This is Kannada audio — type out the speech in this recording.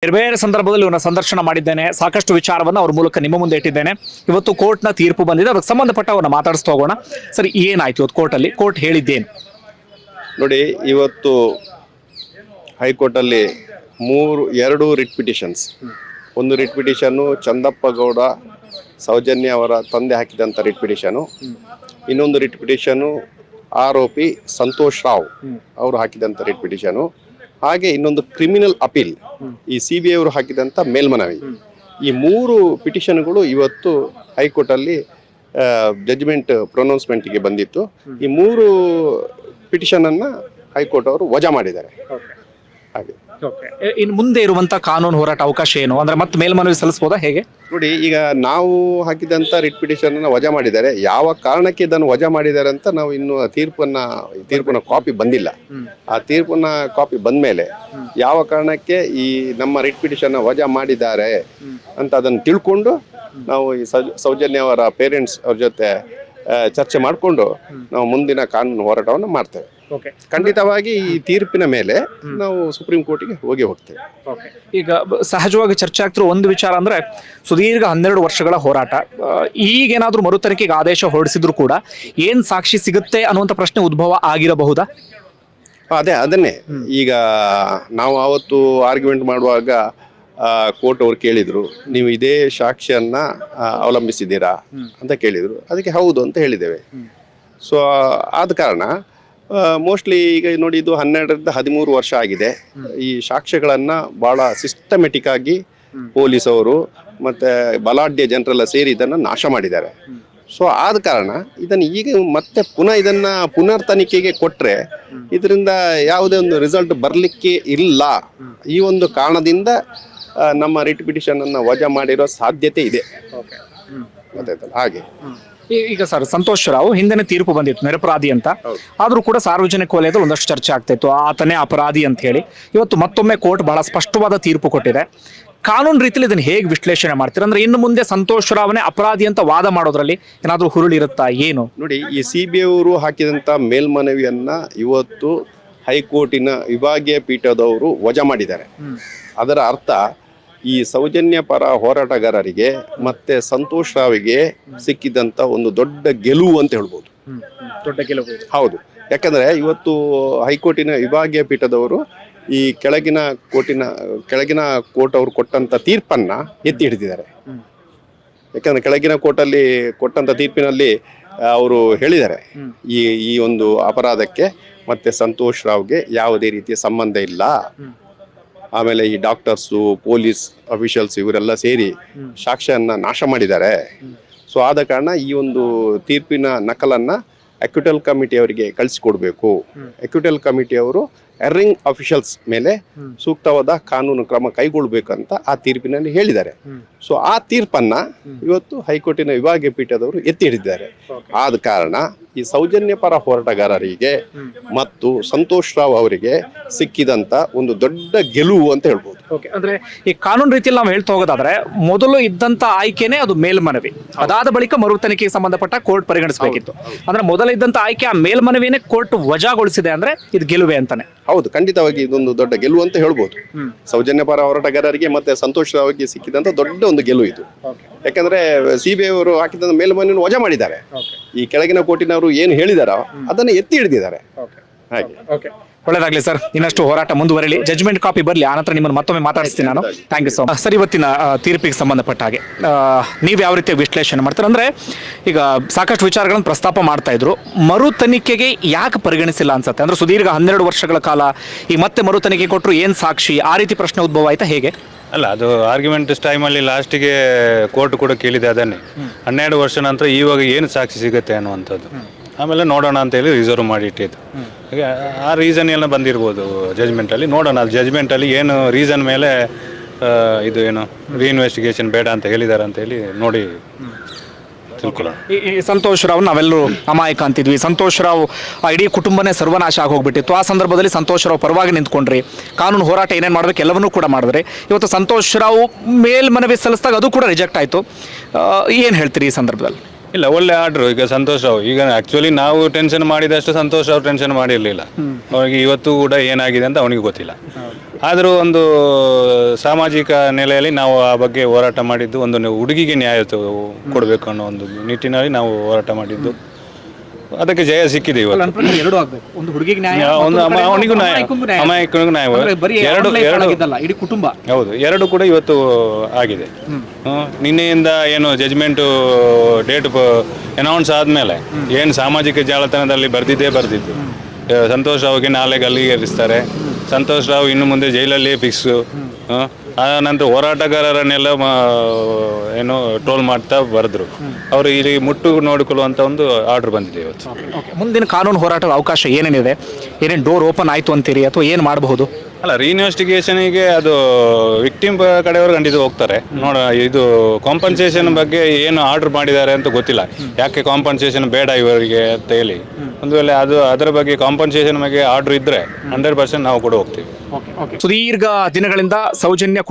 ಬೇರೆ ಬೇರೆ ಸಂದರ್ಭದಲ್ಲಿ ಇವನ್ನ ಸಂದರ್ಶನ ಮಾಡಿದ್ದೇನೆ, ಸಾಕಷ್ಟು ವಿಚಾರವನ್ನು ಅವ್ರ ಮೂಲಕ ನಿಮ್ಮ ಮುಂದೆ ಇಟ್ಟಿದ್ದೇನೆ. ಇವತ್ತು ಕೋರ್ಟ್ನ ತೀರ್ಪು ಬಂದಿದೆ, ಅದಕ್ಕೆ ಸಂಬಂಧಪಟ್ಟ ಅವ್ರನ್ನ ಮಾತಾಡಿಸ್ತಾ ಹೋಗೋಣ. ಸರಿ, ಏನಾಯ್ತು ಇವತ್ತು ಕೋರ್ಟಲ್ಲಿ? ಕೋರ್ಟ್ ಹೇಳಿದ್ದೇನು ನೋಡಿ. ಇವತ್ತು ಹೈಕೋರ್ಟಲ್ಲಿ ಎರಡು ರಿಟ್ ಪಿಟಿಷನ್ಸ್. ಒಂದು ರಿಟ್ ಪಿಟಿಷನ್ನು ಚಂದಪ್ಪ ಗೌಡ ಸೌಜನ್ಯ ಅವರ ತಂದೆ ಹಾಕಿದಂಥ ರಿಟ್ ಪಿಟಿಷನು. ಇನ್ನೊಂದು ರಿಟ್ ಪಿಟಿಷನು ಆರೋಪಿ ಸಂತೋಷ್ ರಾವ್ ಅವರು ಹಾಕಿದಂಥ ರಿಟ್ ಪಿಟಿಷನು. ಹಾಗೆ ಇನ್ನೊಂದು ಕ್ರಿಮಿನಲ್ ಅಪೀಲ್, ಈ CBI ಅವರು ಹಾಕಿದಂಥ ಮೇಲ್ಮನವಿ. ಈ ಮೂರು ಪಿಟಿಷನ್ಗಳು ಇವತ್ತು ಹೈಕೋರ್ಟಲ್ಲಿ ಜಡ್ಜ್ಮೆಂಟ್ ಪ್ರೊನೌನ್ಸ್ಮೆಂಟ್ಗೆ ಬಂದಿತ್ತು. ಈ ಮೂರು ಪಿಟಿಷನನ್ನು ಹೈಕೋರ್ಟ್ ಅವರು ವಜಾ ಮಾಡಿದ್ದಾರೆ. ಹಾಗೆ ಇನ್ನು ಮುಂದೆ ಇರುವಂತ ಕಾನೂನು ಹೋರಾಟ ಅವಕಾಶ ಏನು? ಅಂದ್ರೆ ಮತ್ತೆ ಮೇಲ್ಮನವಿ ಸಲ್ಲಿಸಬಹುದಾ, ಹೇಗೆ? ನೋಡಿ, ಈಗ ನಾವು ಹಾಕಿದಂಥ ರಿಟ್ ಪಿಟಿಷನ್ ಅನ್ನು ವಜಾ ಮಾಡಿದ್ದಾರೆ. ಯಾವ ಕಾರಣಕ್ಕೆ ಇದನ್ನು ವಜಾ ಮಾಡಿದ್ದಾರೆ ಅಂತ ನಾವು ಇನ್ನು ತೀರ್ಪಿನ ಕಾಪಿ ಬಂದಿಲ್ಲ. ಆ ತೀರ್ಪಿನ ಕಾಪಿ ಬಂದ ಮೇಲೆ ಯಾವ ಕಾರಣಕ್ಕೆ ಈ ನಮ್ಮ ರಿಟ್ ಪಿಟಿಷನ್ ವಜಾ ಮಾಡಿದ್ದಾರೆ ಅಂತ ಅದನ್ನು ತಿಳ್ಕೊಂಡು ನಾವು ಈ ಸೌಜನ್ಯ ಅವರ ಪೇರೆಂಟ್ಸ್ ಅವ್ರ ಜೊತೆ ಚರ್ಚೆ ಮಾಡಿಕೊಂಡು ನಾವು ಮುಂದಿನ ಕಾನೂನು ಹೋರಾಟವನ್ನು ಮಾಡ್ತೇವೆ. ಖಂಡಿತವಾಗಿ ಈ ತೀರ್ಪಿನ ಮೇಲೆ ನಾವು ಸುಪ್ರೀಂ ಕೋರ್ಟಿಗೆ ಹೋಗ್ತೇವೆ. ಈಗ ಸಹಜವಾಗಿ ಚರ್ಚೆ ಆಗ್ತಿರೋ ಒಂದು ವಿಚಾರ ಅಂದ್ರೆ, ಸುದೀರ್ಘ 12 ವರ್ಷಗಳ ಹೋರಾಟ, ಈಗೇನಾದ್ರೂ ಮರುತನಿಖೆಗೆ ಆದೇಶ ಹೊರಡಿಸಿದ್ರು ಕೂಡ ಏನ್ ಸಾಕ್ಷಿ ಸಿಗುತ್ತೆ ಅನ್ನುವಂಥ ಪ್ರಶ್ನೆ ಉದ್ಭವ ಆಗಿರಬಹುದಾ? ಅದನ್ನೇ ಈಗ ನಾವು ಅವತ್ತು ಆರ್ಗ್ಯುಮೆಂಟ್ ಮಾಡುವಾಗ ಕೋರ್ಟ್ ಅವರು ಕೇಳಿದ್ರು, ನೀವು ಇದೇ ಸಾಕ್ಷಿಯನ್ನ ಅವಲಂಬಿಸಿದ್ದೀರಾ ಅಂತ ಕೇಳಿದ್ರು. ಅದಕ್ಕೆ ಹೌದು ಅಂತ ಹೇಳಿದ್ದೇವೆ. ಸೊ ಆದ ಕಾರಣ ಮೋಸ್ಟ್ಲಿ ಈಗ ನೋಡಿ, ಇದು 12ರಿಂದ 13 ವರ್ಷ ಆಗಿದೆ. ಈ ಸಾಕ್ಷ್ಯಗಳನ್ನು ಭಾಳ ಸಿಸ್ಟಮೆಟಿಕ್ ಆಗಿ ಪೊಲೀಸ್ ಅವರು ಮತ್ತು ಬಲಾಢ್ಯ ಜನರೆಲ್ಲ ಸೇರಿ ಇದನ್ನು ನಾಶ ಮಾಡಿದ್ದಾರೆ. ಸೊ ಆದ ಕಾರಣ ಇದನ್ನು ಈಗ ಮತ್ತೆ ಪುನರ್ ತನಿಖೆಗೆ ಕೊಟ್ಟರೆ ಇದರಿಂದ ಯಾವುದೇ ಒಂದು ರಿಸಲ್ಟ್ ಬರಲಿಕ್ಕೆ ಇಲ್ಲ. ಈ ಒಂದು ಕಾರಣದಿಂದ ನಮ್ಮ ರಿಟ್ ಪಿಟಿಷನನ್ನು ವಜಾ ಮಾಡಿರೋ ಸಾಧ್ಯತೆ ಇದೆ. ಗೊತ್ತಾಯ್ತಲ್ಲ? ಹಾಗೆ ಈಗ ಸರ್, ಸಂತೋಷ್ ರಾವ್ ಹಿಂದೆನೇ ತೀರ್ಪು ಬಂದಿತ್ತು ನಿರಪರಾಧಿ ಅಂತ. ಆದ್ರೂ ಕೂಡ ಸಾರ್ವಜನಿಕ ವಲಯದಲ್ಲಿ ಒಂದಷ್ಟು ಚರ್ಚೆ ಆಗ್ತಾ ಇತ್ತು, ಆತನೇ ಅಪರಾಧಿ ಅಂತ ಹೇಳಿ. ಇವತ್ತು ಮತ್ತೊಮ್ಮೆ ಕೋರ್ಟ್ ಬಹಳ ಸ್ಪಷ್ಟವಾದ ತೀರ್ಪು ಕೊಟ್ಟಿದೆ. ಕಾನೂನು ರೀತಿಯಲ್ಲಿ ಇದನ್ನು ಹೇಗೆ ವಿಶ್ಲೇಷಣೆ ಮಾಡ್ತೀರಾ? ಅಂದ್ರೆ ಇನ್ನು ಮುಂದೆ ಸಂತೋಷ್ ರಾವ್ನೇ ಅಪರಾಧಿ ಅಂತ ವಾದ ಮಾಡೋದ್ರಲ್ಲಿ ಏನಾದ್ರೂ ಹುರುಳಿರುತ್ತಾ ಏನು? ನೋಡಿ, ಈ CBI ಅವರು ಹಾಕಿದಂಥ ಮೇಲ್ಮನವಿಯನ್ನ ಇವತ್ತು ಹೈಕೋರ್ಟಿನ ವಿಭಾಗೀಯ ಪೀಠದವರು ವಜಾ ಮಾಡಿದ್ದಾರೆ. ಅದರ ಅರ್ಥ ಈ ಸೌಜನ್ಯ ಪರ ಹೋರಾಟಗಾರರಿಗೆ ಮತ್ತೆ ಸಂತೋಷ್ ರಾವ್ಗೆ ಸಿಕ್ಕಿದಂತ ಒಂದು ದೊಡ್ಡ ಗೆಲುವು ಅಂತ ಹೇಳ್ಬೋದು. ದೊಡ್ಡ ಗೆಲುವು. ಹೌದು. ಯಾಕಂದ್ರೆ ಇವತ್ತು ಹೈಕೋರ್ಟಿನ ವಿಭಾಗೀಯ ಪೀಠದವರು ಈ ಕೆಳಗಿನ ಕೋರ್ಟ್ ಅವರು ಕೊಟ್ಟಂತ ತೀರ್ಪನ್ನ ಎತ್ತಿ ಹಿಡಿದಿದ್ದಾರೆ. ಯಾಕಂದ್ರೆ ಕೆಳಗಿನ ಕೋರ್ಟಲ್ಲಿ ಕೊಟ್ಟಂತ ತೀರ್ಪಿನಲ್ಲಿ ಅವರು ಹೇಳಿದ್ದಾರೆ, ಈ ಒಂದು ಅಪರಾಧಕ್ಕೆ ಮತ್ತೆ ಸಂತೋಷ್ ರಾವ್ಗೆ ಯಾವುದೇ ರೀತಿಯ ಸಂಬಂಧ ಇಲ್ಲ. ಆಮೇಲೆ ಈ ಡಾಕ್ಟರ್ಸು, ಪೊಲೀಸ್ ಅಫಿಷಿಯಲ್ಸ್ ಇವರೆಲ್ಲ ಸೇರಿ ಸಾಕ್ಷ್ಯನ್ನ ನಾಶ ಮಾಡಿದ್ದಾರೆ. ಸೊ ಆದ ಕಾರಣ ಈ ಒಂದು ತೀರ್ಪಿನ ನಕಲನ್ನ ಅಕ್ಯೂಟಲ್ ಕಮಿಟಿ ಅವರಿಗೆ ಕಳಿಸಿಕೊಡ್ಬೇಕು. ಅಕ್ಯೂಟಲ್ ಕಮಿಟಿ ಅವರು ಎರರಿಂಗ್ ಅಫಿಷಿಯಲ್ಸ್ ಮೇಲೆ ಸೂಕ್ತವಾದ ಕಾನೂನು ಕ್ರಮ ಕೈಗೊಳ್ಳಬೇಕಂತ ಆ ತೀರ್ಪಿನಲ್ಲಿ ಹೇಳಿದ್ದಾರೆ. ಸೊ ಆ ತೀರ್ಪನ್ನ ಇವತ್ತು ಹೈಕೋರ್ಟಿನ ವಿಭಾಗೀಯ ಪೀಠದವರು ಎತ್ತಿ ಹಿಡಿದಿದ್ದಾರೆ. ಆದ ಕಾರಣ ಈ ಸೌಜನ್ಯ ಪರ ಹೋರಾಟಗಾರರಿಗೆ ಮತ್ತು ಸಂತೋಷ್ ರಾವ್ ಅವರಿಗೆ ಸಿಕ್ಕಿದಂತ ಒಂದು ದೊಡ್ಡ ಗೆಲುವು ಅಂತ ಹೇಳ್ಬೋದು. ಅಂದ್ರೆ ಈ ಕಾನೂನು ರೀತಿಯಲ್ಲಿ ನಾವು ಹೇಳ್ತಾ ಹೋಗೋದಾದ್ರೆ, ಮೊದಲು ಇದ್ದಂತ ಆಯ್ಕೆನೇ ಅದು ಮೇಲ್ಮನವಿ, ಅದಾದ ಬಳಿಕ ಮರು ತನಿಖೆಗೆ ಸಂಬಂಧಪಟ್ಟ ಕೋರ್ಟ್ ಪರಿಗಣಿಸಬೇಕಿತ್ತು. ಅಂದ್ರೆ ಮೊದಲ ಇದ್ದಂತ ಆಯ್ಕೆ ಆ ಮೇಲ್ಮನವಿನೇ ಕೋರ್ಟ್ ವಜಾಗೊಳಿಸಿದೆ ಅಂದ್ರೆ ಇದು ಗೆಲುವೆ ಅಂತಾನೆ. ಹೌದು, ಖಂಡಿತವಾಗಿ ಇದೊಂದು ದೊಡ್ಡ ಗೆಲುವು ಅಂತ ಹೇಳ್ಬೋದು. ಸೌಜನ್ಯ ಪರ ಹೋರಾಟಗಾರರಿಗೆ ಮತ್ತೆ ಸಂತೋಷ್ ರಾವ್ಗೆ ಸಿಕ್ಕಿದಂತ ದೊಡ್ಡ ಒಂದು ಗೆಲುವು ಇದು. ಯಾಕಂದ್ರೆ CBI ಅವರು ಹಾಕಿದಂತ ಮೇಲ್ಮನವಿಯನ್ನು ವಜಾ ಮಾಡಿದ್ದಾರೆ. ಈ ಕೆಳಗಿನ ಕೋರ್ಟಿನವರು ಏನು ಹೇಳಿದಾರೋ ಅದನ್ನು ಎತ್ತಿ ಹಿಡಿದಿದ್ದಾರೆ. ಹಾಗೆ ಒಳ್ಳೆದಾಗ್ಲಿ ಸರ್, ಇನ್ನಷ್ಟು ಹೋರಾಟ ಮುಂದುವರಲಿ, ಜಜ್ಮೆಂಟ್ ಕಾಪಿ ಬರಲಿ, ಆನಂತರ ನಿಮ್ಮನ್ನು ಮತ್ತೊಮ್ಮೆ ಮಾತಾಡಿಸ್ತೀನಿ ನಾನು. Thank you so much sir. ಇವತ್ತಿನ ತೀರ್ಪಿಗೆ ಸಂಬಂಧಪಟ್ಟ ಹಾಗೆ ನೀವು ಯಾವ ರೀತಿಯ ವಿಶ್ಲೇಷಣೆ ಮಾಡ್ತಾರೆ? ಅಂದರೆ ಈಗ ಸಾಕಷ್ಟು ವಿಚಾರಗಳನ್ನು ಪ್ರಸ್ತಾಪ ಮಾಡ್ತಾ ಇದ್ರು, ಮರು ತನಿಖೆಗೆ ಯಾಕೆ ಪರಿಗಣಿಸಿಲ್ಲ ಅನ್ಸುತ್ತೆ? ಅಂದರೆ ಸುದೀರ್ಘ 12 ವರ್ಷಗಳ ಕಾಲ ಈಗ ಮತ್ತೆ ಮರು ತನಿಖೆ ಕೊಟ್ಟರು ಏನು ಸಾಕ್ಷಿ, ಆ ರೀತಿ ಪ್ರಶ್ನೆ ಉದ್ಭವ ಆಯ್ತಾ ಹೇಗೆ? ಅಲ್ಲ, ಅದು ಆರ್ಗ್ಯುಮೆಂಟ್ ಟೈಮಲ್ಲಿ ಲಾಸ್ಟಿಗೆ ಕೋರ್ಟ್ ಕೂಡ ಕೇಳಿದೆ ಅದನ್ನೇ, 12 ವರ್ಷ ನಂತರ ಇವಾಗ ಏನು ಸಾಕ್ಷಿ ಸಿಗುತ್ತೆ ಅನ್ನುವಂಥದ್ದು. ಆಮೇಲೆ ನೋಡೋಣ ಅಂತೇಳಿ ರಿಸರ್ವ್ ಮಾಡಿ ಇಟ್ಟಿದ್ದು. ಹಾಗೆ ಆ ರೀಸನ್ ಎಲ್ಲ ಬಂದಿರ್ಬೋದು ಜಜ್ಮೆಂಟಲ್ಲಿ. ನೋಡೋಣ ಅದು ಜಜ್ಮೆಂಟಲ್ಲಿ ಏನು ರೀಸನ್ ಮೇಲೆ ಇದು ಏನು ರೀಇನ್ವೆಸ್ಟಿಗೇಷನ್ ಬೇಡ ಅಂತ ಹೇಳಿದ್ದಾರೆ ಅಂತೇಳಿ ನೋಡಿ ತಿಳ್ಕೊಳ್ಳೋಣ. ಈ ಸಂತೋಷ್ ರಾವ್ ನಾವೆಲ್ಲರೂ ಅಮಾಯಕ ಅಂತಿದ್ವಿ. ಸಂತೋಷ್ ರಾವ್ ಇಡೀ ಕುಟುಂಬನೇ ಸರ್ವನಾಶ ಆಗೋಗ್ಬಿಟ್ಟಿತ್ತು. ಆ ಸಂದರ್ಭದಲ್ಲಿ ಸಂತೋಷ್ ರಾವ್ ಪರವಾಗಿ ನಿಂತ್ಕೊಂಡ್ರಿ, ಕಾನೂನು ಹೋರಾಟ ಏನೇನು ಮಾಡ್ಬೇಕು ಎಲ್ಲವನ್ನೂ ಕೂಡ ಮಾಡಿದ್ರಿ. ಇವತ್ತು ಸಂತೋಷ್ ರಾವ್ ಮೇಲ್ಮನವಿ ಸಲ್ಲಿಸಿದಾಗ ಅದು ಕೂಡ ರಿಜೆಕ್ಟ್ ಆಯಿತು. ಏನು ಹೇಳ್ತೀರಿ ಈ ಸಂದರ್ಭದಲ್ಲಿ? ಇಲ್ಲ, ಒಳ್ಳೆ ಆರ್ಡ್ರು. ಈಗ ಸಂತೋಷ್ ರಾವ್, ಈಗ ಆ್ಯಕ್ಚುಲಿ ನಾವು ಟೆನ್ಷನ್ ಮಾಡಿದಷ್ಟು ಸಂತೋಷ್ ರಾವ್ ಟೆನ್ಷನ್ ಮಾಡಿರಲಿಲ್ಲ. ಅವನಿಗೆ ಇವತ್ತು ಕೂಡ ಏನಾಗಿದೆ ಅಂತ ಅವನಿಗೆ ಗೊತ್ತಿಲ್ಲ. ಆದರೂ ಒಂದು ಸಾಮಾಜಿಕ ನೆಲೆಯಲ್ಲಿ ನಾವು ಆ ಬಗ್ಗೆ ಹೋರಾಟ ಮಾಡಿದ್ದು, ಒಂದು ಹುಡುಗಿಗೆ ನ್ಯಾಯ ಕೊಡಬೇಕು ಅನ್ನೋ ಒಂದು ನಿಟ್ಟಿನಲ್ಲಿ ನಾವು ಹೋರಾಟ ಮಾಡಿದ್ದು. ಅದಕ್ಕೆ ಜಯ ಸಿಕ್ಕಿದೆ ಇವತ್ತು. ನನ್ನ ಪ್ರಕಾರ ಎರಡು ಆಗ್ಬೇಕು, ಒಂದು ಹುಡುಗಿಗೆ ನ್ಯಾಯ, ಒಂದು ಅವನಿಗೂ ನ್ಯಾಯ, ಅಮಾಯಕನಿಗೂ ನ್ಯಾಯ. ಇಡೀ ಕುಟುಂಬ. ಹೌದು, ಎರಡು ಕೂಡ ಇವತ್ತು ಆಗಿದೆ. ನಿನ್ನೆಯಿಂದ ಏನು ಜಜ್ಮೆಂಟು ಡೇಟ್ ಅನೌನ್ಸ್ ಆದಮೇಲೆ ಏನು ಸಾಮಾಜಿಕ ಜಾಲತಾಣದಲ್ಲಿ ಬರ್ದಿದ್ದು, ಸಂತೋಷ್ ರಾವ್ಗೆ ನಾಳೆ ಗಲ್ಲಿಗೆ ಇರಿಸ್ತಾರೆ, ಸಂತೋಷ್ ರಾವ್ ಇನ್ನು ಮುಂದೆ ಜೈಲಲ್ಲಿ ಫಿಕ್ಸು. ಆ ನಂತರ ಹೋರಾಟಗಾರರನ್ನೆಲ್ಲ ಏನು ಟ್ರೋಲ್ ಮಾಡ್ತಾ ಬರೆದ್ರು. ಅವರು ಇಲ್ಲಿ ಮುಟ್ಟು ನೋಡಿಕೊಳ್ಳುವಂಥ ಒಂದು ಆರ್ಡರ್ ಬಂದಿದೆ ಇವತ್ತು. ಮುಂದಿನ ಕಾನೂನು ಹೋರಾಟದ ಅವಕಾಶ ಏನೇನಿದೆ? ಏನೇನು ಡೋರ್ ಓಪನ್ ಆಯಿತು ಅಂತೀರಿ ಅಥವಾ ಏನು ಮಾಡಬಹುದು? ಅಲ್ಲ, ರೀಇನ್ವೆಸ್ಟಿಗೇಷನಿಗೆ ಅದು ವಿಕ್ಟಿಮ್ ಕಡೆಯವರು ಖಂಡಿತ ಹೋಗ್ತಾರೆ. ಇದು ಕಾಂಪನ್ಸೇಷನ್ ಬಗ್ಗೆ ಏನು ಆರ್ಡರ್ ಮಾಡಿದ್ದಾರೆ ಅಂತ ಗೊತ್ತಿಲ್ಲ. ಯಾಕೆ ಕಾಂಪನ್ಸೇಷನ್ ಬೇಡ ಇವರಿಗೆ ಅಂತ ಹೇಳಿ, ಒಂದು ವೇಳೆ ಅದರ ಬಗ್ಗೆ ಕಾಂಪನ್ಸೇಷನ್ ಬಗ್ಗೆ ಆರ್ಡರ್ ಇದ್ದರೆ 100% ನಾವು ಕೂಡ ಹೋಗ್ತೀವಿ. ಸುದೀರ್ಘ ದಿನಗಳಿಂದ ಸೌಜನ್ಯ